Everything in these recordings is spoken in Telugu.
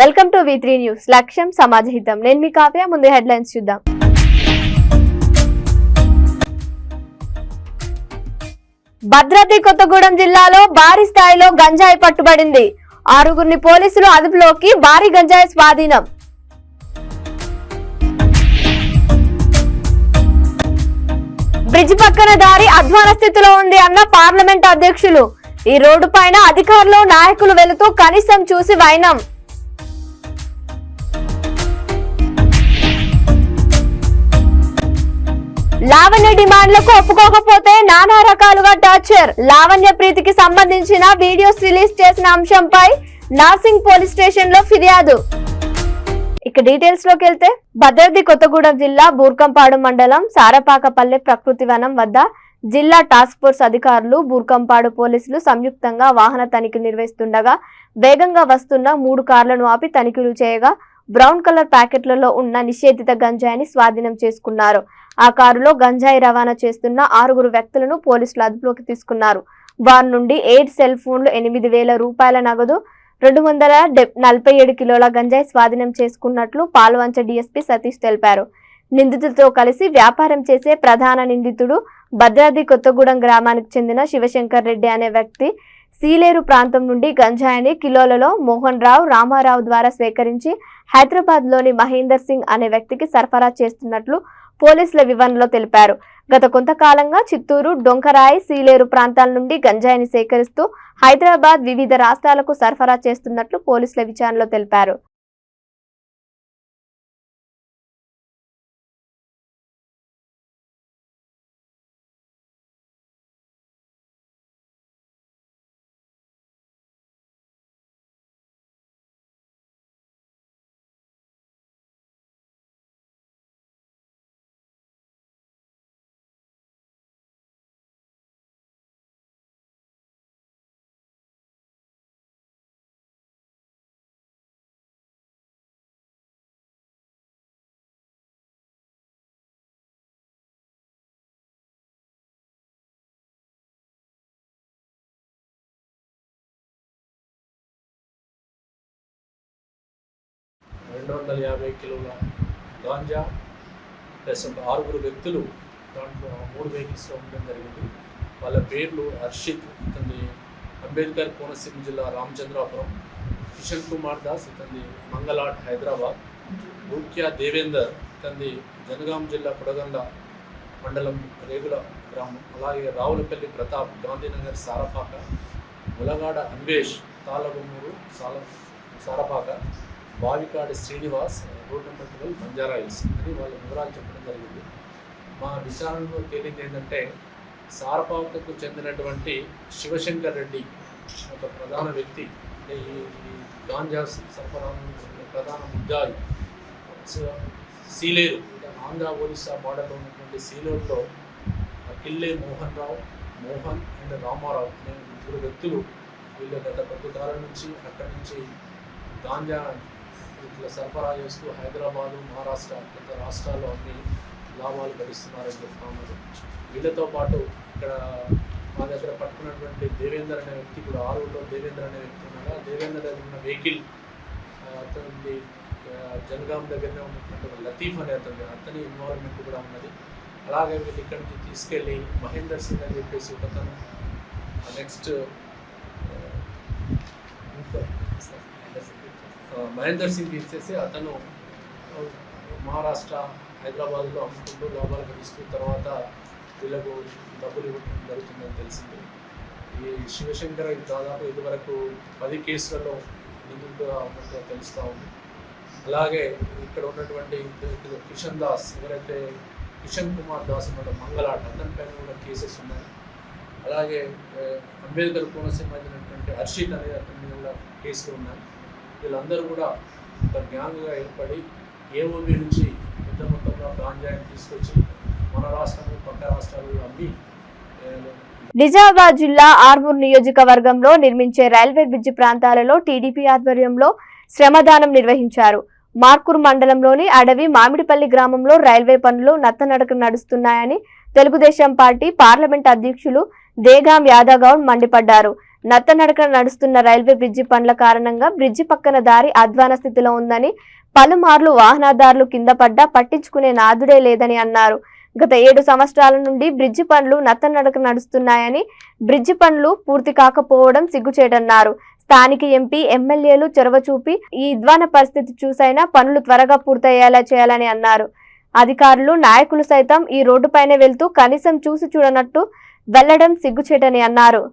Welcome to V3 news. లక్ష్యం సమాజహితం. నేను మీ కావ్య. ముందు హెడ్లైన్స్ చూద్దాం. భద్రాద్రి కొత్తగూడెం జిల్లాలో భారీ స్థాయిలో గంజాయి పట్టుబడింది. 6గురిని పోలీసులు అదుపులోకి. భారీ గంజాయి స్వాధీనం. బ్రిడ్జ్ పక్కన దారి అధ్వాన స్థితిలో ఉంది అన్న పార్లమెంట్ అధ్యక్షులు. ఈ రోడ్డు పైన అధికారులు నాయకులు వెళుతూ కనీసం చూసి వైనం. లావణ్య డిమాండ్లకు ఒప్పుకోకపోతే నానా రకాలుగా టార్చర్. లావణ్య ప్రీతికి సంబంధించిన వీడియోస్ రిలీజ్ చేసిన అంశంపై నార్సింగ్ పోలీస్ స్టేషన్ లో ఫిర్యాదు. ఇక డీటెయిల్స్ లోకి వెళ్తే, భద్రాద్రి కొత్తగూడెం జిల్లా బూర్కంపాడు మండలం సారపాకపల్లె ప్రకృతి వనం వద్ద జిల్లా టాస్క్ ఫోర్స్ అధికారులు, బూర్కంపాడు పోలీసులు సంయుక్తంగా వాహన తనిఖీ నిర్వహిస్తుండగా వేగంగా వస్తున్న 3 కార్లను ఆపి తనిఖీలు చేయగా బ్రౌన్ కలర్ ప్యాకెట్లలో ఉన్న నిషేధిత గంజాయిని స్వాధీనం చేసుకున్నారు. ఆ కారులో గంజాయి రవాణా చేస్తున్న 6 వ్యక్తులను పోలీసులు అదుపులోకి తీసుకున్నారు. వారి నుండి 8 సెల్ ఫోన్లు, 8,000 రూపాయల నగదు, 247 కిలోల గంజాయి స్వాధీనం చేసుకున్నట్లు పాల్వంచ డీఎస్పీ సతీష్ తెలిపారు. నిందితులతో కలిసి వ్యాపారం చేసే ప్రధాన నిందితుడు భద్రాద్రి కొత్తగూడెం గ్రామానికి చెందిన శివశంకర్ రెడ్డి అనే వ్యక్తి సీలేరు ప్రాంతం నుండి గంజాయిని కిలోలలో మోహన్ రావు, రామారావు ద్వారా స్వీకరించి హైదరాబాద్ లోని మహేందర్ సింగ్ అనే వ్యక్తికి సరఫరా చేస్తున్నట్లు పోలీసుల వివరణలో తెలిపారు. గత కొంతకాలంగా చిత్తూరు, డొంకరాయి, సీలేరు ప్రాంతాల నుండి గంజాయిని సేకరిస్తూ హైదరాబాద్, వివిధ రాష్ట్రాలకు సరఫరా చేస్తున్నట్లు పోలీసుల విచారణలో తెలిపారు. $250 కిలోల గాంజా ప్లస్ 6 వ్యక్తులు దాంట్లో 3 వెహికల్స్లో ఉండడం జరిగింది. వాళ్ళ పేర్లు హర్షిత్, ఇతని అంబేద్కర్ కోనసీమ జిల్లా రామచంద్రాపురం, కిషన్ కుమార్ దాస్, ఇతని మంగళాట్ హైదరాబాద్, భూక్యా దేవేందర్, ఇతని జనగాం జిల్లా కొడగండ మండలం రేగుల గ్రామం, అలాగే Ravulapalli Pratap, Gandhinagar Sarapaka, Mulagada Anvesh, Talagummuru Sarapaka, Bavikadi Srinivas, road number 12 Banjara Hills అని వాళ్ళ వివరాలు చెప్పడం జరిగింది. మా విచారణలో తేలింది ఏంటంటే, సారపాకకు చెందినటువంటి శివశంకర్ రెడ్డి ఒక ప్రధాన వ్యక్తి, ఈ గాంజా సరఫరా ప్రధాన ముద్దాయి. సీలేరు, ఆంధ్ర ఒరిస్సా బార్డర్లో ఉన్నటువంటి సీలేరులో కిల్లే మోహన్ రావు, మోహన్ అండ్ రామారావు అనే 3 వ్యక్తులు వీళ్ళు గత కొంతకాలం నుంచి అక్కడి నుంచి గాంజా ఇట్లా సరఫరా చేస్తూ హైదరాబాదు, మహారాష్ట్ర, గత రాష్ట్రాల్లో అన్ని లాభాలు గడిస్తున్నారని చెప్తున్నారు. వీళ్ళతో పాటు ఇక్కడ మా దగ్గర పట్టుకున్నటువంటి దేవేందర్ అనే వ్యక్తి, ఇప్పుడు 6లో దేవేందర్ అనే వ్యక్తి ఉన్నాగా, దేవేందర్ దగ్గర ఉన్న వెహికల్ అతని జనగాం దగ్గరనే ఉన్నటువంటి లతీఫ్ అనే అతని ఇన్వాల్వ్మెంట్ కూడా ఉన్నది. అలాగే వీళ్ళు ఇక్కడి నుంచి తీసుకెళ్ళి మహేందర్ సింగ్ అని చెప్పేసి ఒకతను, నెక్స్ట్ మహేందర్ సింగ్ ఇచ్చేసి అతను మహారాష్ట్ర, హైదరాబాద్లో అమ్ముకుంటూ లాభాలు గడిస్తూ తర్వాత వీళ్ళకు డబ్బులు ఇవ్వడం జరుగుతుందని తెలిసింది. ఈ శివశంకర్ దాదాపు ఇదివరకు 10 కేసులలో నిందితుడుగా ఉన్నట్టుగా తెలుస్తూ ఉంది. అలాగే ఇక్కడ ఉన్నటువంటి కిషన్ దాస్, ఎవరైతే కిషన్ కుమార్ దాస్ ఉన్నాడో మంగళాట్, అతని పైన కూడా కేసెస్ ఉన్నాయి. అలాగే అంబేద్కర్ కోనసీమ చెందినటువంటి హర్షిత్ అనే అతని మీద కూడా కేసులు ఉన్నాయి. వీళ్ళందరూ కూడా ఒక గ్యాంగ్గా ఏర్పడి ఏఓబి నుంచి పెద్ద మొత్తంలో గాంజాయిని తీసుకొచ్చి మన రాష్ట్రంలో, పక్క రాష్ట్రాలలో అమ్మి. నిజామాబాద్ జిల్లా ఆర్మూర్ నియోజకవర్గంలో నిర్మించే రైల్వే బ్రిడ్జి ప్రాంతాలలో టీడీపీ ఆధ్వర్యంలో శ్రమదానం నిర్వహించారు. మార్కూర్ మండలంలోని అడవి మామిడిపల్లి గ్రామంలో రైల్వే పనులు నత్తనడక నడుస్తున్నాయని తెలుగుదేశం పార్టీ పార్లమెంట్ అధ్యక్షులు దేగాం యాదవ్ గౌడ్ మండిపడ్డారు. నత్తనడకన నడుస్తున్న రైల్వే బ్రిడ్జి పనుల కారణంగా బ్రిడ్జి పక్కన దారి అధ్వాన స్థితిలో ఉందని, పలుమార్లు వాహనదారులు కింద పడ్డా పట్టించుకునే నాదుడే లేదని అన్నారు. గత 7 సంవత్సరాల నుండి బ్రిడ్జి పనులు నత్తనడక నడుస్తున్నాయని, బ్రిడ్జి పనులు పూర్తి కాకపోవడం సిగ్గుచేటన్నారు. స్థానిక ఎంపీ, ఎమ్మెల్యేలు చొరవ చూపి ఈ అధ్వాన పరిస్థితి చూసైనా పనులు త్వరగా పూర్తయ్యేలా చేయాలని అన్నారు. అధికారులు, నాయకులు సైతం ఈ రోడ్డుపైనే వెళ్తూ కనీసం చూసి చూడనట్టు వెళ్లడం సిగ్గుచేటని అన్నారు.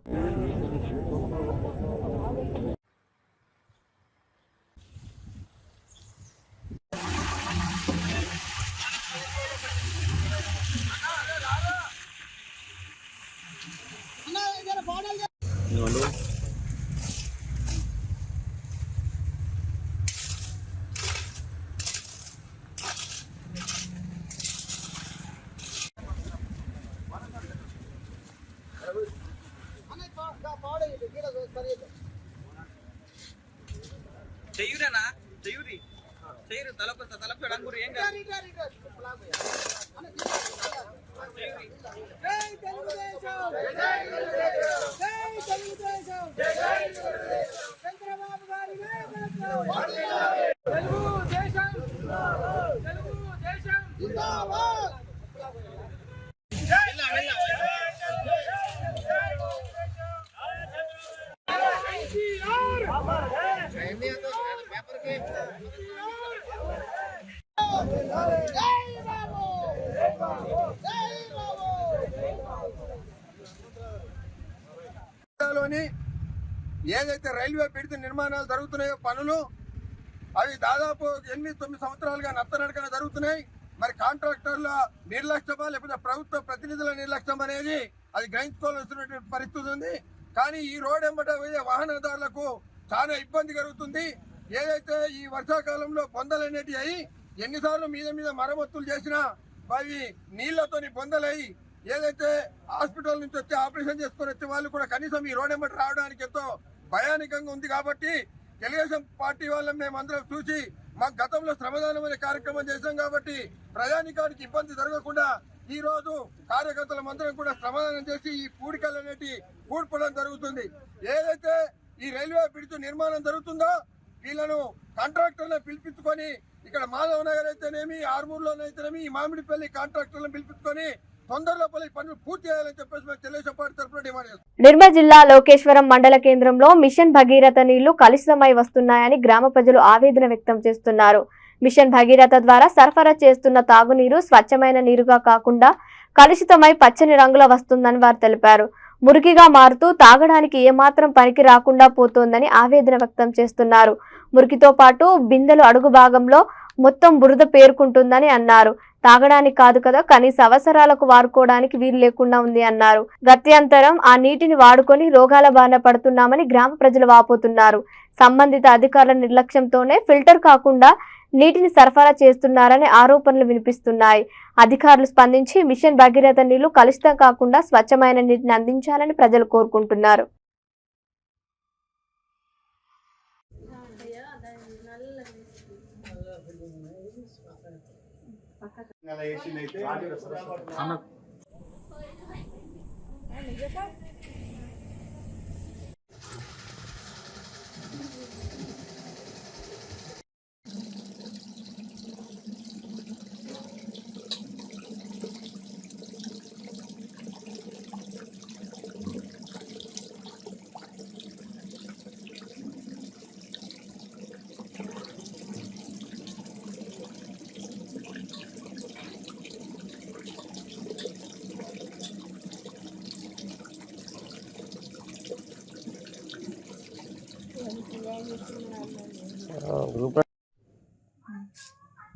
చెయ్యురేనా చెయ్యూరి చెయ్యరు తలపు అంగురు ఏం కాదు. ఏదైతే రైల్వే బ్రిడ్జ్ నిర్మాణాలు జరుగుతున్నాయో పనులు అవి దాదాపు 8-9 సంవత్సరాలుగా నత్తనడకన జరుగుతున్నాయి. మరి కాంట్రాక్టర్ల నిర్లక్ష్యమా లేకపోతే ప్రభుత్వ ప్రతినిధుల నిర్లక్ష్యం అనేది అది గ్రహించుకోవాల్సినటువంటి పరిస్థితి ఉంది. కానీ ఈ రోడ్ వెంబట వాహనదారులకు చాలా ఇబ్బంది కలుగుతుంది. ఏదైతే ఈ వర్షాకాలంలో బొందలనేటివి అయ్యి ఎన్నిసార్లు మీద మరమ్మతులు చేసినా అవి నీళ్లతోని బొందలయ్యి ఏదైతే హాస్పిటల్ నుంచి వచ్చి ఆపరేషన్ చేసుకొని వచ్చే వాళ్ళు కూడా కనీసం ఈ రోడ్ వెంబట రావడానికి ఎంతో భయానకంగా ఉంది. కాబట్టి తెలుగుదేశం పార్టీ వాళ్ళని మేమందరం చూసి మాకు గతంలో శ్రమదానం అనే కార్యక్రమం చేశాం కాబట్టి ప్రజానికానికి ఇబ్బంది జరగకుండా ఈ రోజు కార్యకర్తల మందరం కూడా శ్రమదానం చేసి ఈ పూడికలు అనేటి పూడ్పడం జరుగుతుంది. ఏదైతే ఈ రైల్వే బ్రిడ్జ్ నిర్మాణం జరుగుతుందో వీళ్ళను కాంట్రాక్టర్లను పిలిపించుకొని ఇక్కడ మాధవ్ నగర్ అయితేనేమి, ఆర్మూర్లోనైతేనేమి ఈ మామిడిపల్లి కాంట్రాక్టర్లను పిలిపించుకొని తొందరలో పనులు పూర్తి చేయాలని చెప్పేసి మేము తెలుగుదేశం పార్టీ తరఫున డిమాండ్ చేస్తాం. నిర్మల్ జిల్లా లోకేశ్వరం మండల కేంద్రంలో మిషన్ భగీరథ నీళ్లు కలుషితమై వస్తున్నాయని గ్రామ ప్రజలు ఆవేదన వ్యక్తం చేస్తున్నారు. మిషన్ భగీరథ ద్వారా సరఫరా చేస్తున్న తాగునీరు స్వచ్ఛమైన నీరుగా కాకుండా కలుషితమై పచ్చని రంగులో వస్తుందని వారు తెలిపారు. మురికిగా మారుతూ తాగడానికి ఏమాత్రం పనికి రాకుండా పోతోందని ఆవేదన వ్యక్తం చేస్తున్నారు. మురికితో పాటు బిందెలు అడుగు భాగంలో మొత్తం బురద పేరుకుంటుందని అన్నారు. తాగడానికి కాదు కదా, కనీస అవసరాలకు వాడుకోవడానికి వీలు లేకుండా ఉంది అన్నారు. గత్యంతరం ఆ నీటిని వాడుకొని రోగాల బారిన పడుతున్నామని గ్రామ ప్రజలు వాపోతున్నారు. సంబంధిత అధికారుల నిర్లక్ష్యంతోనే ఫిల్టర్ కాకుండా నీటిని సరఫరా చేస్తున్నారనే ఆరోపణలు వినిపిస్తున్నాయి. అధికారులు స్పందించి మిషన్ భగీరథ నీళ్లు కలుషితం కాకుండా స్వచ్ఛమైన నీటిని అందించాలని ప్రజలు కోరుకుంటున్నారు.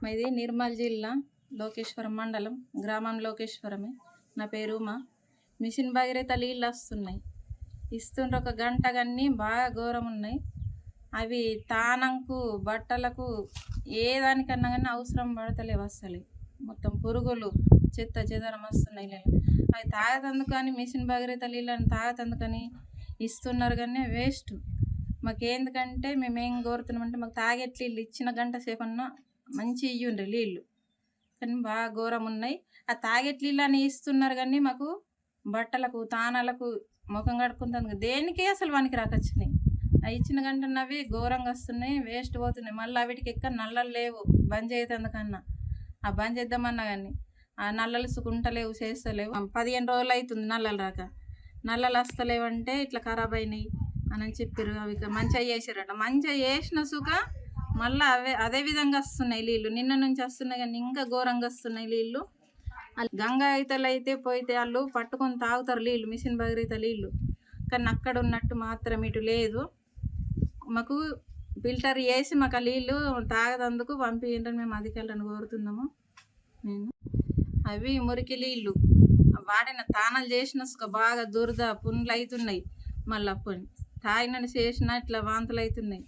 మాది నిర్మల్ జిల్లా లోకేశ్వరం మండలం, గ్రామం లోకేశ్వరమే. నా పేరు ఉమా. మిషన్ భగీరథ నీళ్ళు వస్తున్నాయి, ఇస్తుండ్రు. ఒక గంట కానీ బాగా ఘోరం ఉన్నాయి. అవి తానంకు, బట్టలకు, ఏ దానికన్నా కానీ అవసరం పడతలేవు అసలు. మొత్తం పురుగులు, చెత్త చెదరం వస్తున్నాయి. అవి తాగతందుకు కానీ మిషన్ భగీరథ నీళ్ళని తాగతందుకని ఇస్తున్నారు కానీ వేస్ట్. మాకేందుకంటే మేమేం కోరుతున్నామంటే మాకు తాగేట్లు నీళ్ళు ఇచ్చిన గంట సేపన్నా మంచి ఇయ్యుండ్రి నీళ్ళు, కానీ బాగా ఘోరం ఉన్నాయి. ఆ తాగేట్లు నీళ్ళని ఇస్తున్నారు కానీ మాకు బట్టలకు, తానాలకు ముఖం కడుక్కుంటుంది దేనికి అసలు వానికి రాకొచ్చినాయి. అవి ఇచ్చిన గంటన్నవి అవి ఘోరంగా వస్తున్నాయి, వేస్ట్ పోతున్నాయి. మళ్ళీ వీటికి ఎక్కడ నల్లలు లేవు, బంద్ చేద్దామన్నా ఆ బంద్ చేద్దామన్నా కానీ ఆ నల్లలు సుకుంటలేవు, చేస్తలేవు. 15 రోజులు అవుతుంది నల్లలు రాక. నల్లలు వస్తలేవంటే ఇట్లా ఖరాబ్ అయినాయి అని చెప్పారు. అవి మంచిగా చేసారట. మంచిగా చేసిన సుఖ మళ్ళీ అదే విధంగా వస్తున్నాయి నీళ్ళు. నిన్న నుంచి వస్తున్నాయి కానీ ఇంకా ఘోరంగా వస్తున్నాయి నీళ్ళు. గంగా ఈతలు అయితే పోయితే వాళ్ళు పట్టుకొని తాగుతారు నీళ్ళు, మిషన్ భగీరథ నీళ్ళు. కానీ అక్కడ ఉన్నట్టు మాత్రం ఇటు లేదు. మాకు ఫిల్టర్ చేసి మాకు ఆ నీళ్ళు తాగదందుకు పంపించండి మేము అధికారులను కోరుతున్నాము. నేను అవి మురికి నీళ్ళు వాడిన తానాలు చేసిన బాగా దురద పుండ్లు అవుతున్నాయి. మళ్ళీ అప్పుడు తాగినని చేసిన ఇట్లా వాంతులు అవుతున్నాయి.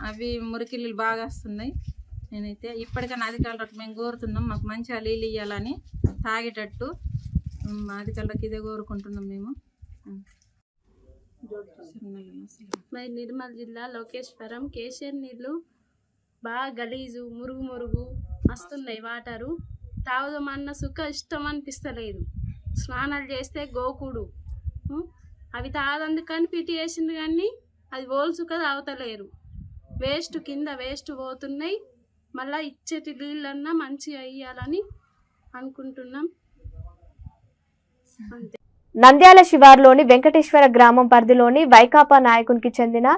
అవి మురికి నీళ్ళు బాగా వస్తున్నాయి. నేనైతే ఇప్పటికైనా అధికారులకు మేము కోరుతున్నాం, మాకు మంచిగా నీళ్ళు ఇవ్వాలని తాగేటట్టు అధికారులకు ఇదే కోరుకుంటున్నాం మేము. మరి నిర్మల్ జిల్లా లోకేశ్వరం కేసీఆర్ నీళ్ళు బాగా గలీజు మురుగు వస్తున్నాయి. వాటరు తాగుదామన్న సుఖ ఇష్టం అనిపిస్తలేదు. స్నానాలు చేస్తే గోకుడు అవి తాగదందుకని పిటి వేసిండు కానీ అది ఓలు సుఖ తాగుతలేరు. వేస్ట్ కింద వేస్ట్ పోతున్నాయి. మళ్ళీ ఇచ్చేటి నీళ్ళన్నా మంచిగా అయ్యాలని అనుకుంటున్నాం. అంతే. నంద్యాల శివార్లోని వెంకటేశ్వర గ్రామం పరిధిలోని వైకాపా నాయకునికి చెందిన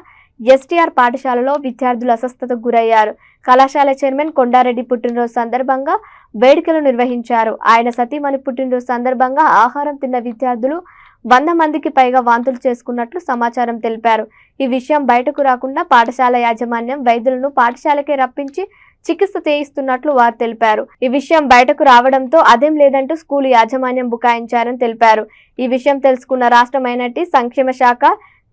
ఎస్టీఆర్ పాఠశాలలో విద్యార్థులు అస్వస్థతకు గురయ్యారు. కళాశాల చైర్మన్ కొండారెడ్డి పుట్టినరోజు సందర్భంగా వేడుకలు నిర్వహించారు. ఆయన సతీమణి పుట్టినరోజు సందర్భంగా ఆహారం తిన్న విద్యార్థులు 100 మందికి పైగా వాంతులు చేసుకున్నట్లు సమాచారం తెలిపారు. ఈ విషయం బయటకు రాకుండా పాఠశాల యాజమాన్యం వైద్యులను పాఠశాలకే రప్పించి చికిత్స చేయిస్తున్నట్లు వారు తెలిపారు. ఈ విషయం బయటకు రావడంతో అదేం లేదంటూ స్కూలు యాజమాన్యం బుకాయించారని తెలిపారు. ఈ విషయం తెలుసుకున్న రాష్ట్ర మైనార్టీ సంక్షేమ శాఖ,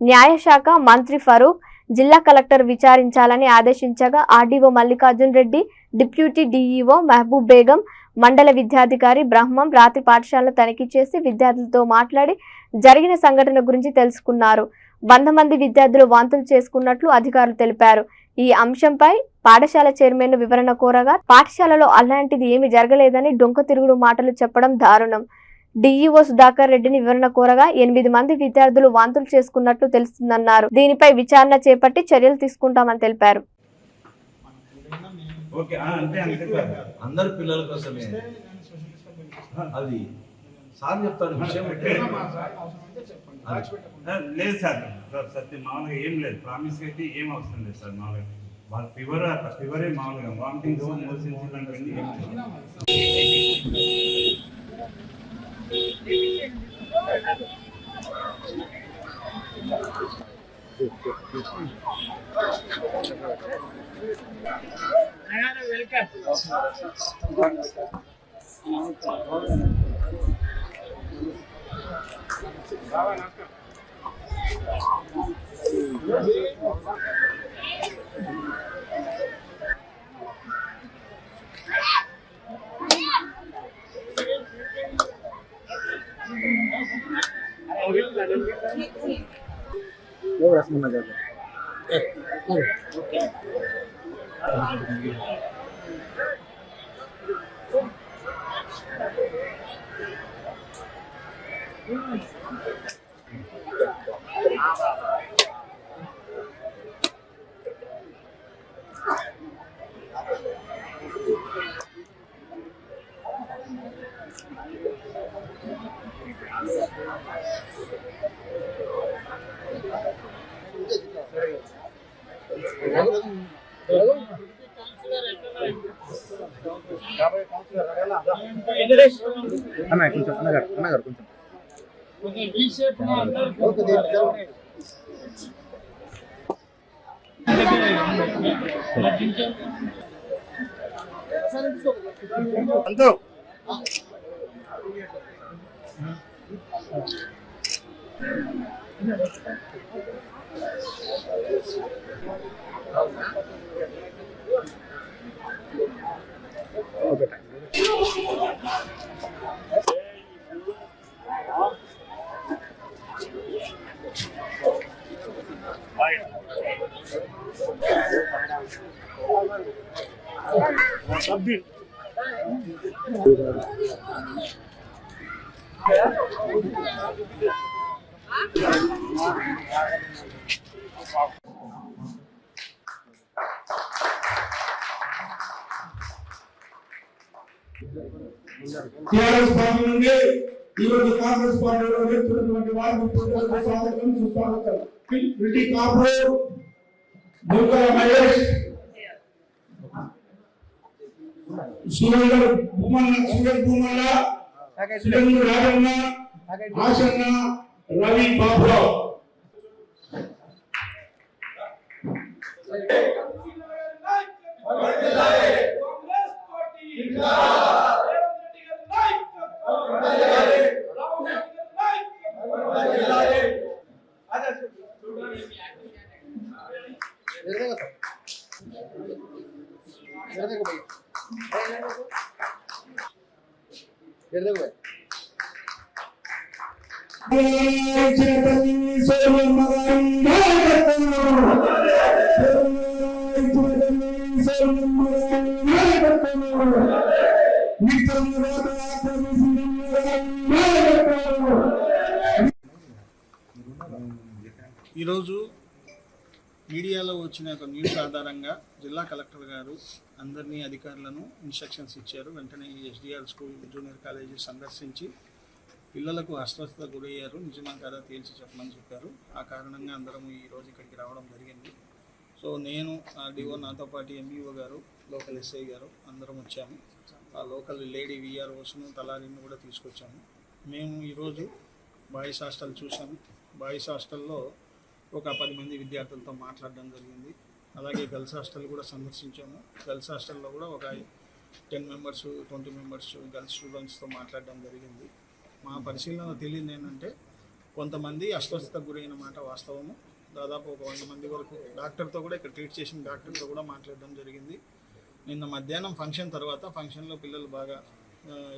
న్యాయశాఖ మంత్రి ఫరూక్ జిల్లా కలెక్టర్ విచారించాలని ఆదేశించగా RDO Mallikarjun Reddy, deputy DEO Mahabub Begum, మండల విద్యాధికారి బ్రహ్మం రాత్రి పాఠశాలను తనిఖీ చేసి విద్యార్థులతో మాట్లాడి జరిగిన సంఘటన గురించి తెలుసుకున్నారు. 100 మంది విద్యార్థులు వాంతులు చేసుకున్నట్లు అధికారులు తెలిపారు. ఈ అంశంపై పాఠశాల చైర్మన్ వివరణ కోరగా పాఠశాలలో అలాంటిది ఏమీ జరగలేదని డొంక తిరుగుడు మాటలు చెప్పడం దారుణం. డీఈఓ సుధాకర్ రెడ్డిని వివరణ కోరగా 8 మంది విద్యార్థులు వాంతులు చేసుకున్నట్లు తెలుస్తుందన్నారు. దీనిపై విచారణ చేపట్టి చర్యలు తీసుకుంటామని తెలిపారు. అందరు పిల్లల కోసమే అది సార్ చెప్తాడు విషయం. లేదు సార్, సత్యం మామూలుగా ఏం లేదు, ప్రామిస్ అయితే ఏం అవసరం లేదు సార్. మామూలుగా వాళ్ళ ఫీవరే మామూలుగా వామిటింగ్స్ మోషన్స్ ఇలాంటివన్నీ ఏం అన్నగారు కొంచెం టిఆర్ఎస్ పార్టీ నుండి ఈరోజు కాంగ్రెస్ పార్టీలో వెళ్తున్నటువంటి వారికి స్వాగతం సుస్వాగతం. పిటి కాపురు, దుర్గా మహేష్, సురేంద్ర భూమల్ల, సురేంద్ర రాజన్న, ఆశన్న, రవి బాబురావు. ఈరోజు మీడియాలో వచ్చిన ఒక న్యూస్ ఆధారంగా జిల్లా కలెక్టర్ గారు అందరినీ అధికారులను ఇన్స్ట్రక్షన్స్ ఇచ్చారు. వెంటనే ఎస్డిఆర్ స్కూల్ జూనియర్ కాలేజీ సందర్శించి పిల్లలకు అస్వస్థత గురయ్యారు, నిజమా కదా తేల్చి చెప్పమని చెప్పారు. ఆ కారణంగా అందరం ఈరోజు ఇక్కడికి రావడం జరిగింది. సో నేను డిఓ, నాతో పాటు ఎంఈఓ గారు, లోకల్ ఎస్ఐ గారు అందరం వచ్చాము. ఆ లోకల్ లేడీ విఆర్ఓస్ను, తలారీని కూడా తీసుకొచ్చాము. మేము ఈరోజు బాయ్స్ హాస్టల్ చూసాము. బాయ్స్ హాస్టల్లో ఒక 10 మంది విద్యార్థులతో మాట్లాడడం జరిగింది. అలాగే గర్ల్స్ హాస్టల్ కూడా సందర్శించాము. గర్ల్స్ హాస్టల్లో కూడా ఒక 10 మెంబర్స్ 20 మెంబర్స్ గర్ల్స్ స్టూడెంట్స్తో మాట్లాడడం జరిగింది. మా పరిశీలన తెలియదు ఏంటంటే కొంతమంది అస్వస్థతకు గురైన మాట వాస్తవము. దాదాపు ఒక 100 మంది వరకు డాక్టర్తో కూడా, ఇక్కడ ట్రీట్ చేసిన డాక్టర్తో కూడా మాట్లాడడం జరిగింది. నిన్న మధ్యాహ్నం ఫంక్షన్ తర్వాత, ఫంక్షన్లో పిల్లలు బాగా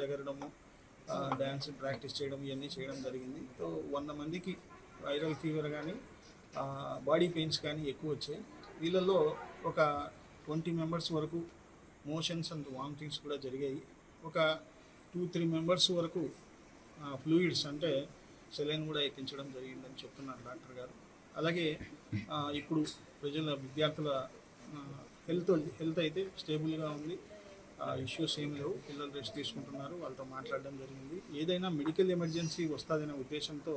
ఎగరడము, డ్యాన్స్ ప్రాక్టీస్ చేయడం ఇవన్నీ చేయడం జరిగింది. సో 100 మందికి వైరల్ ఫీవర్ కానీ బాడీ పెయిన్స్ కానీ ఎక్కువ వచ్చాయి. వీళ్ళల్లో ఒక 20 మెంబర్స్ వరకు మోషన్స్ అండ్ వామిటింగ్స్ కూడా జరిగాయి. ఒక 2-3 మెంబర్స్ వరకు ఫ్లూయిడ్స్ అంటే సెలైన్ కూడా ఎక్కించడం జరిగిందని చెప్తున్నారు డాక్టర్ గారు. అలాగే ఇప్పుడు విద్యార్థుల హెల్త్ అయితే స్టేబుల్గా ఉంది, ఇష్యూస్ ఏం లేవు. పిల్లలు రెస్ట్ తీసుకుంటున్నారు, వాళ్ళతో మాట్లాడడం జరిగింది. ఏదైనా మెడికల్ ఎమర్జెన్సీ వస్తుందనే ఉద్దేశంతో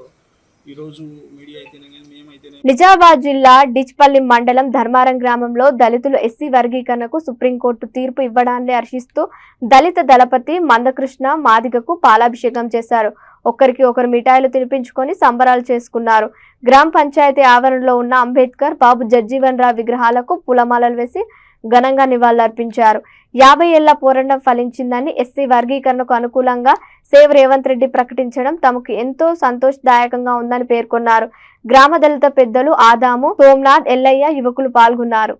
ఈరోజు మీడియా అయితేనే మేమైతేనే. నిజామాబాద్ జిల్లా డిచ్పల్లి మండలం ధర్మారం గ్రామంలో దళితులు ఎస్సీ వర్గీకరణకు సుప్రీంకోర్టు తీర్పు ఇవ్వడాన్ని హర్షిస్తూ దళిత దళపతి మందకృష్ణ మాదిగకు పాలాభిషేకం చేశారు. ఒకరికి ఒకరు మిఠాయిలు తినిపించుకొని సంబరాలు చేసుకున్నారు. గ్రామ పంచాయతీ ఆవరణలో ఉన్న అంబేద్కర్, బాబు జగ్జీవన్ రావు విగ్రహాలకు పూలమాలలు వేసి ఘనంగా నివాళులర్పించారు. 50 ఏళ్ల పోరాటం ఫలించిందని, ఎస్సీ వర్గీకరణకు అనుకూలంగా సేవ్ రేవంత్ రెడ్డి ప్రకటించడం తమకు ఎంతో సంతోషదాయకంగా ఉందని పేర్కొన్నారు. గ్రామ దళిత పెద్దలు ఆదాము, సోమనాథ్, ఎల్లయ్య, యువకులు పాల్గొన్నారు.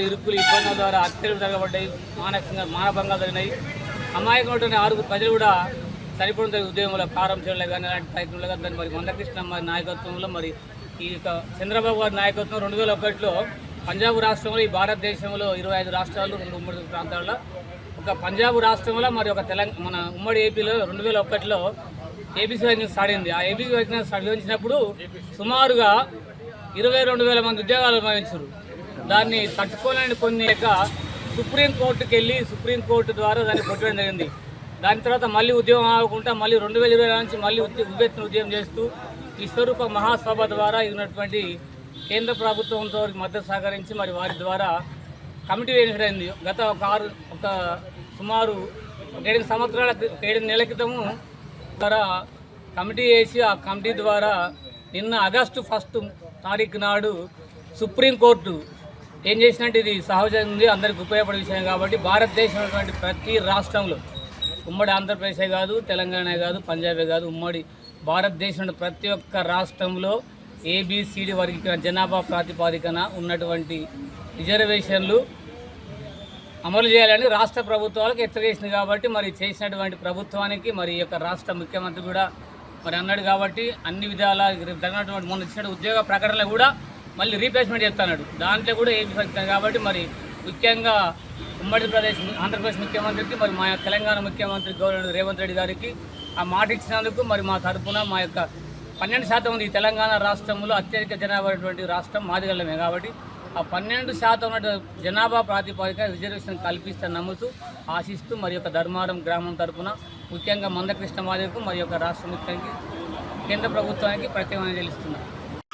ఇరుకులు ఇబ్బందుల ద్వారా హత్యలు జరగబడ్డాయి, మానభంగాలు జరిగినాయి. అమాయకమైనటువంటి 6 ప్రజలు కూడా చనిపోవడం జరిగిన ఉద్యమంలో ప్రారంభ చేయడం కానీ అలాంటి ప్రయత్నంలో కానీ మరి మందకృష్ణ నాయకత్వంలో, మరి ఈ చంద్రబాబు గారి నాయకత్వం 2001లో పంజాబ్ రాష్ట్రంలో, ఈ భారతదేశంలో 25 రాష్ట్రాలు 2 ఉమ్మడి ప్రాంతాల్లో ఒక పంజాబ్ రాష్ట్రంలో, మరి ఒక మన ఉమ్మడి ఏపీలో 2001లో ఏబీసీ వైద్యం సాడింది. ఆ ఏబీసీ వైద్యం సాధించినప్పుడు సుమారుగా 22,000 మంది ఉద్యోగాలు భావించారు. దాన్ని తట్టుకోలేని కొన్ని సుప్రీంకోర్టుకి వెళ్ళి సుప్రీంకోర్టు ద్వారా దాన్ని కొట్టడం జరిగింది. దాని తర్వాత మళ్ళీ ఉద్యమం ఆగకుండా మళ్ళీ 2020 నుంచి మళ్ళీ ఉవ్వెత్తున ఉద్యమం చేస్తూ విశ్వరూప మహాసభ ద్వారా ఉన్నటువంటి కేంద్ర ప్రభుత్వంతో మద్దతు సహకరించి మరి వారి ద్వారా కమిటీ వేయడం జరిగింది. గత ఒక సుమారు 7 సంవత్సరాల 7 నెలల క్రితము ద్వారా కమిటీ వేసి ఆ కమిటీ ద్వారా నిన్న ఆగస్టు 1 తారీఖు నాడు సుప్రీంకోర్టు ఏం చేసినట్టు ఇది సహజంగా ఉంది, అందరికి ఉపయోగపడే విషయం కాబట్టి భారతదేశంలో ప్రతి రాష్ట్రంలో, ఉమ్మడి ఆంధ్రప్రదేశే కాదు, తెలంగాణ కాదు, పంజాబే కాదు, ఉమ్మడి భారతదేశంలో ప్రతి ఒక్క రాష్ట్రంలో ABCD వర్గీకరణ జనాభా ప్రాతిపాదికన ఉన్నటువంటి రిజర్వేషన్లు అమలు చేయాలని రాష్ట్ర ప్రభుత్వాలకు హెచ్చరిస్తుంది. కాబట్టి మరి చేసినటువంటి ప్రభుత్వానికి మరి ఈ యొక్క రాష్ట్ర ముఖ్యమంత్రి కూడా మరి అన్నాడు కాబట్టి అన్ని విధాల తగినటువంటి మొన్న ఇచ్చిన ఉద్యోగ ప్రకటనలో కూడా మళ్ళీ రీప్లేస్మెంట్ చేస్తున్నాడు, దాంట్లో కూడా ఏమి చెప్తాను. కాబట్టి మరి ముఖ్యంగా ఉమ్మడి ఆంధ్రప్రదేశ్ ముఖ్యమంత్రికి మరి మా తెలంగాణ ముఖ్యమంత్రి గవర్నర్ రేవంత్ రెడ్డి గారికి ఆ మాట ఇచ్చినందుకు మరి మా తరఫున మా యొక్క 12% ఉంది. తెలంగాణ రాష్ట్రంలో అత్యధిక జనాభా ఉన్నటువంటి రాష్ట్రం మాదిగలమే కాబట్టి ఆ 12% ఉన్న జనాభా ప్రాతిపదిక రిజర్వేషన్ కల్పిస్తే నమ్ముతూ ఆశిస్తూ మరి యొక్క ధర్మారం గ్రామం తరఫున ముఖ్యంగా మందకృష్ణ మాదిగకు మరి యొక్క రాష్ట్ర ముఖ్యానికి కేంద్ర ప్రభుత్వానికి ప్రత్యేకంగా తెలుస్తున్నారు.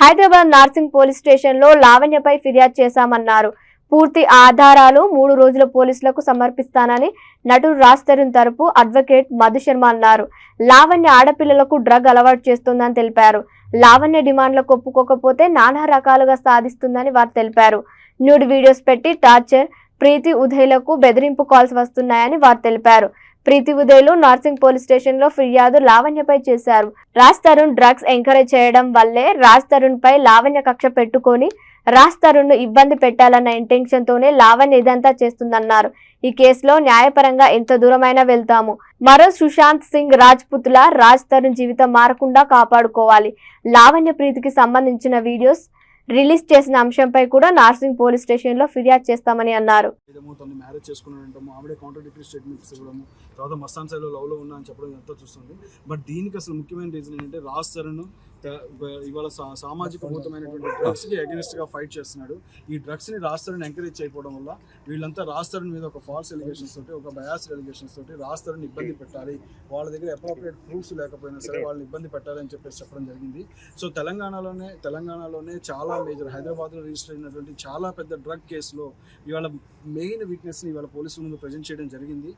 హైదరాబాద్ నార్సింగ్ పోలీస్ స్టేషన్ లో లావణ్యపై ఫిర్యాదు చేశామన్నారు. పూర్తి ఆధారాలు 3 రోజుల పోలీసులకు సమర్పిస్తానని నటుడు రాజ్ తరుణ్ తరపు అడ్వకేట్ మధు శర్మ అన్నారు. లావణ్య ఆడపిల్లలకు డ్రగ్ అలవాటు చేస్తోందని తెలిపారు. లావణ్య డిమాండ్లకు ఒప్పుకోకపోతే నానా రకాలుగా సాధిస్తుందని వారు తెలిపారు. న్యూడ్ వీడియోస్ పెట్టి టార్చర్, ప్రీతి ఉదయ్లకు బెదిరింపు కాల్స్ వస్తున్నాయని వారు తెలిపారు. ప్రీతి ఉదయ్లు నార్సింగ్ పోలీస్ స్టేషన్ లో ఫిర్యాదు లావణ్యపై చేశారు. రాజ్ తరుణ్ డ్రగ్స్ ఎంకరేజ్ చేయడం వల్లే రాజ్ తరుణ్ పై లావణ్య కక్ష పెట్టుకొని రాజ్ తరుణ్ ను ఇబ్బంది పెట్టాలన్న ఇంటెన్షన్ తోనే లావణ్య ఇదంతా చేస్తుందన్నారు. ఈ కేసులో న్యాయపరంగా ఎంత దూరమైనా వెళ్తాము. మరో సుశాంత్ సింగ్ రాజ్పుత్ లా రాజ్ తరుణ్ జీవితం మారకుండా కాపాడుకోవాలి. లావణ్య ప్రీతికి సంబంధించిన వీడియోస్ రిలీజ్ చేసిన అంశంపై కూడా నార్సింగ్ పోలీస్ స్టేషన్ లో ఫిర్యాదు చేస్తామని అన్నారు. మ్యారేజ్ చేసుకున్నాడంటాము, ఆవిడే కాంట్రాడిక్టరీ స్టేట్మెంట్స్ ఇవ్వడము, తర్వాత మస్తాన్ సైడ్లో లవ్లో ఉన్నా అని చెప్పడం ఎంత చూస్తుంది. బట్ దీనికి అసలు ముఖ్యమైన రీజన్ ఏంటంటే రాజ్ తరుణ్ ఇవాళ సామాజిక భూతమైనటువంటి డ్రగ్స్కి అగెనిస్ట్గా ఫైట్ చేస్తున్నాడు. ఈ డ్రగ్స్ని రాజ్ తరుణ్ ఎంకరేజ్ చేయకపోవడం వల్ల వీళ్ళంతా రాజ్ తరుణ్ మీద ఒక ఫాల్స్ ఎలిగేషన్స్ తోటి, ఒక బయాస్డ్ ఎలిగేషన్స్ తోటి రాజ్ తరుణ్ ఇబ్బంది పెట్టాలి, వాళ్ళ దగ్గర అప్రోప్రియేట్ ప్రూఫ్స్ లేకపోయినా సరే వాళ్ళని ఇబ్బంది పెట్టాలి అని చెప్పేసి చెప్పడం జరిగింది. సో తెలంగాణలోనే చాలా మేజర్ హైదరాబాద్లో రిజిస్టర్ అయినటువంటి చాలా పెద్ద డ్రగ్ కేసులో ఇవాళ మెయిన్ వీక్నెస్ని ఇవాళ పోలీసుల ముందు ప్రజెంట్ చేయడం జరిగింది.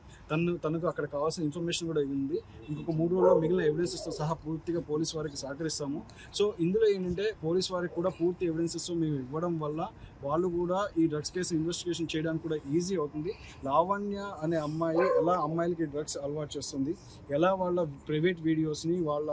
తనకు అక్కడ కావాల్సిన ఇన్ఫర్మేషన్ కూడా ఇవ్వండి. ఇంకొక 3 రోజుల్లో మిగిలిన ఎవిడెన్సెస్తో సహా పూర్తిగా పోలీసు వారికి సహకరిస్తాము. సో ఇందులో ఏంటంటే పోలీస్ వారికి కూడా పూర్తి ఎవిడెన్సెస్ మేము ఇవ్వడం వల్ల వాళ్ళు కూడా ఈ డ్రగ్స్ కేసు ఇన్వెస్టిగేషన్ చేయడానికి కూడా ఈజీ అవుతుంది. లావణ్య అనే అమ్మాయి ఎలా అమ్మాయిలకి డ్రగ్స్ అలవాటు చేస్తుంది, ఎలా వాళ్ళ ప్రైవేట్ వీడియోస్ని వాళ్ళ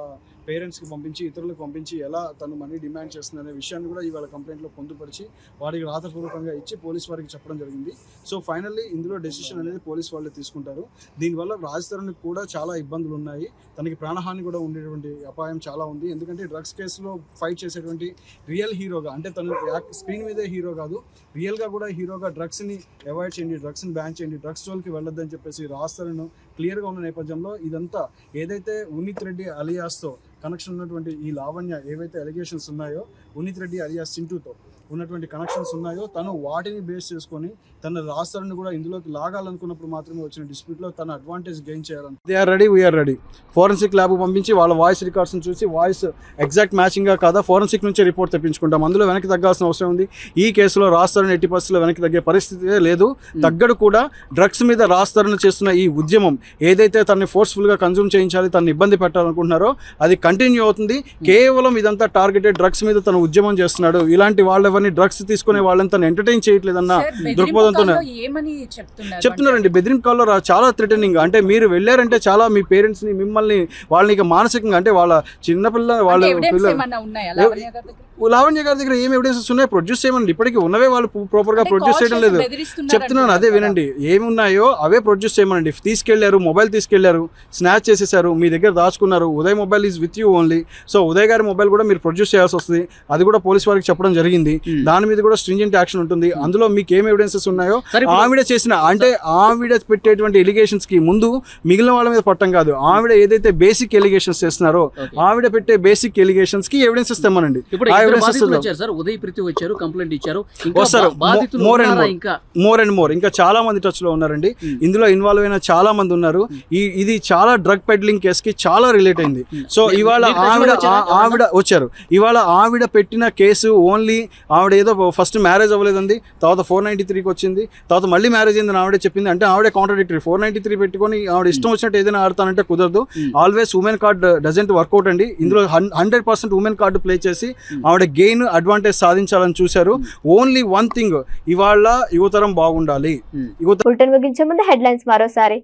పేరెంట్స్కి పంపించి ఇతరులకు పంపించి ఎలా తను మనీ డిమాండ్ చేస్తుంది అనే విషయాన్ని కూడా ఇవాళ కంప్లైంట్లో పొందుపరిచి వారికి రాతపూర్వకంగా ఇచ్చి పోలీస్ వారికి చెప్పడం జరిగింది. సో ఫైనల్లీ ఇందులో డెసిషన్ అనేది పోలీస్ వాళ్ళే తీసుకుంటారు. దీనివల్ల రాజ్ తరుణ్కి కూడా చాలా ఇబ్బందులు ఉన్నాయి, తనకి ప్రాణహాని కూడా ఉండేటువంటి అపాయం చాలా ఉంది. ఎందుకంటే డ్రగ్స్ కేసులో ఫైట్ చేసేటువంటి రియల్ హీరోగా, అంటే తను స్క్రీన్ మీదే హీరో కాదు, రియల్గా కూడా హీరోగా డ్రగ్స్ని అవాయిడ్ చేయండి, డ్రగ్స్ని బ్యాన్ చేయండి, డ్రగ్స్ జోలికి వెళ్ళొద్దని చెప్పేసి రాజ్ తరుణ్ క్లియర్గా ఉన్న నేపథ్యంలో ఇదంతా ఏదైతే ఉన్నిత్ రెడ్డి అలియాస్తో కనెక్షన్ ఉన్నటువంటి ఈ లావణ్య ఏవైతే అలిగేషన్స్ ఉన్నాయో ఉన్నిత్ రెడ్డి అలియాస్ చింటూతో ఉన్నటువంటి కనెక్షన్స్ ఉన్నాయో తను వాటిని బేస్ చేసుకొని తన రాజ్ తరుణ్ కూడా ఇందులోకి లాగాలనుకున్నప్పుడు మాత్రమే వచ్చిన డిస్ప్యూట్లో తన అడ్వాంటేజ్ గెయిన్ చేయాలని they are ready, we are ready. Forensic lab పంపించి వాళ్ళ వాయిస్ రికార్డ్స్ని చూసి వాయిస్ ఎగ్జాక్ట్ మ్యాచింగ్గా కాదా ఫోరెన్సిక్ నుంచే రిపోర్ట్ తెప్పించుకుంటాం. అందులో వెనక్కి తగ్గాల్సిన అవసరం ఉంది. ఈ కేసులో రాజ్ తరుణ్ 80% వెనక్కి తగ్గే పరిస్థితి లేదు. తగ్గడు కూడా. డ్రగ్స్ మీద రాజ్ తరుణ్ చేస్తున్న ఈ ఉద్యమం ఏదైతే తనని ఫోర్స్ఫుల్గా కన్జ్యూమ్ చేయించాలి, తనని ఇబ్బంది పెట్టాలనుకుంటున్నారో అది కంటిన్యూ అవుతుంది. కేవలం ఇదంతా టార్గెటెడ్ డ్రగ్స్ మీద తను ఉద్యమం చేస్తున్నాడు. ఇలాంటి వాళ్ళెవరిని డ్రగ్స్ తీసుకునే వాళ్ళని తను ఎంటర్టైన్ చేయట్లేదన్న దృక్పథంతో చెప్తున్నారండి. బెదిరింపు కాల్లో చాలా థ్రెటనింగ్, అంటే మీరు వెళ్ళారంటే చాలా మీ పేరెంట్స్ని మిమ్మల్ని వాళ్ళని ఇక మానసికంగా, అంటే వాళ్ళ చిన్నపిల్ల వాళ్ళ లావణ్య గారి దగ్గర ఏం ఎవిడెన్సెస్ ఉన్నాయి ప్రొడ్యూస్ చేయమని, ఇప్పటికీ ఉన్నవే వాళ్ళు ప్రాపర్గా ప్రొడ్యూస్ చేయడం లేదు. చెప్తున్నాను అదే వినండి, ఏమి ఉన్నాయో అవే ప్రొడ్యూస్ చేయమనండి. తీసుకెళ్లారు, మొబైల్ తీసుకెళ్లారు, స్నాచ్ చేసేసారు, మీ దగ్గర దాచుకున్నారు. Uday mobile is with you only. So Uday గారి మొబైల్ కూడా మీరు ప్రొడ్యూస్ చేయాల్సి వస్తుంది. అది కూడా పోలీస్ వారికి చెప్పడం జరిగింది. దాని మీద కూడా స్ట్రింజెంట్ యాక్షన్ ఉంటుంది. అందులో మీకు ఏం ఎవిడెన్సెస్ ఉన్నాయో ఆవిడ చేసిన, అంటే ఆవిడ పెట్టేటువంటి ఎలిగేషన్స్ కి ముందు మిగిలిన వాళ్ళ మీద పట్టం కాదు, ఆవిడ ఏదైతే బేసిక్ ఎలిగేషన్స్ చేస్తున్నారో ఆవిడ పెట్టే బేసిక్ ఎలిగేషన్స్ కి ఎవిడెన్సెస్ తెమ్మనండి. మోర్ అండ్ మోర్ ఇంకా చాలా మంది టచ్ లో ఉన్నారండి. ఇందులో ఇన్వాల్వ్ అయిన చాలా మంది ఉన్నారు. ఇది చాలా డ్రగ్ పెడ్లింగ్ కేసు కి చాలా రిలేట్ అయింది. సో ఇవాళ ఆవిడ వచ్చారు. ఇవాళ ఆవిడ పెట్టిన కేసు ఓన్లీ ఆవిడ ఏదో ఫస్ట్ మ్యారేజ్ అవ్వలేదండి, తర్వాత 493కి వచ్చింది, తర్వాత మళ్ళీ మ్యారేజ్ అయిందని ఆవిడే చెప్పింది. అంటే ఆవిడే కాంట్రాడిక్టరీ. 493 పెట్టుకొని ఆవిడ ఇష్టం వచ్చినట్టు ఏదైనా ఆడతానంటే కుదరదు. Always women card doesn't work out అండి. ఇందులో 100% ఉమెన్ కార్డు ప్లే చేసి ఆవిడ గెయిన్ అడ్వాంటేజ్ సాధించాలని చూశారు. ఓన్లీ వన్ థింగ్, ఇవాళ యువతరం బాగుండాలి. బులెటిన్ ముగించే ముందు హెడ్లైన్స్ మరోసారి.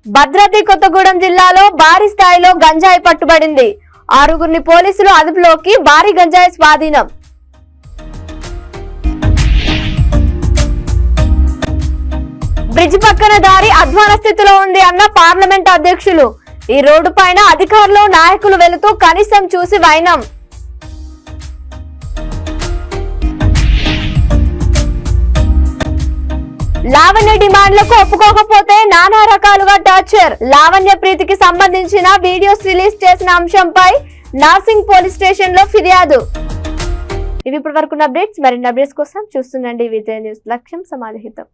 భద్రాద్రి కొత్తగూడెం జిల్లాలో భారీ స్థాయిలో గంజాయి పట్టుబడింది. 6గురిని పోలీసులు అదుపులోకి, భారీ గంజాయి స్వాధీనం. బ్రిడ్జ్ పక్కన దారి అధ్వాన స్థితిలో ఉంది అన్న పార్లమెంట్ అధ్యక్షులు. ఈ రోడ్డు పైన అధికారులు, నాయకులు వెళుతూ కనీసం చూసి వైనం. లావణ్య డిమాండ్లకు ఒప్పుకోకపోతే నానా రకాలుగా టార్చర్. లావణ్య ప్రీతికి సంబంధించిన వీడియోస్ రిలీజ్ చేసిన అంశంపై నార్సింగ్ పోలీస్ స్టేషన్ లో ఫిర్యాదు. ఇవి ఇప్పటి వరకు అప్డేట్స్. మరిన్ని అప్డేట్స్ కోసం చూస్తుండండి విజయ న్యూస్. లక్ష్యం సమాజహితం.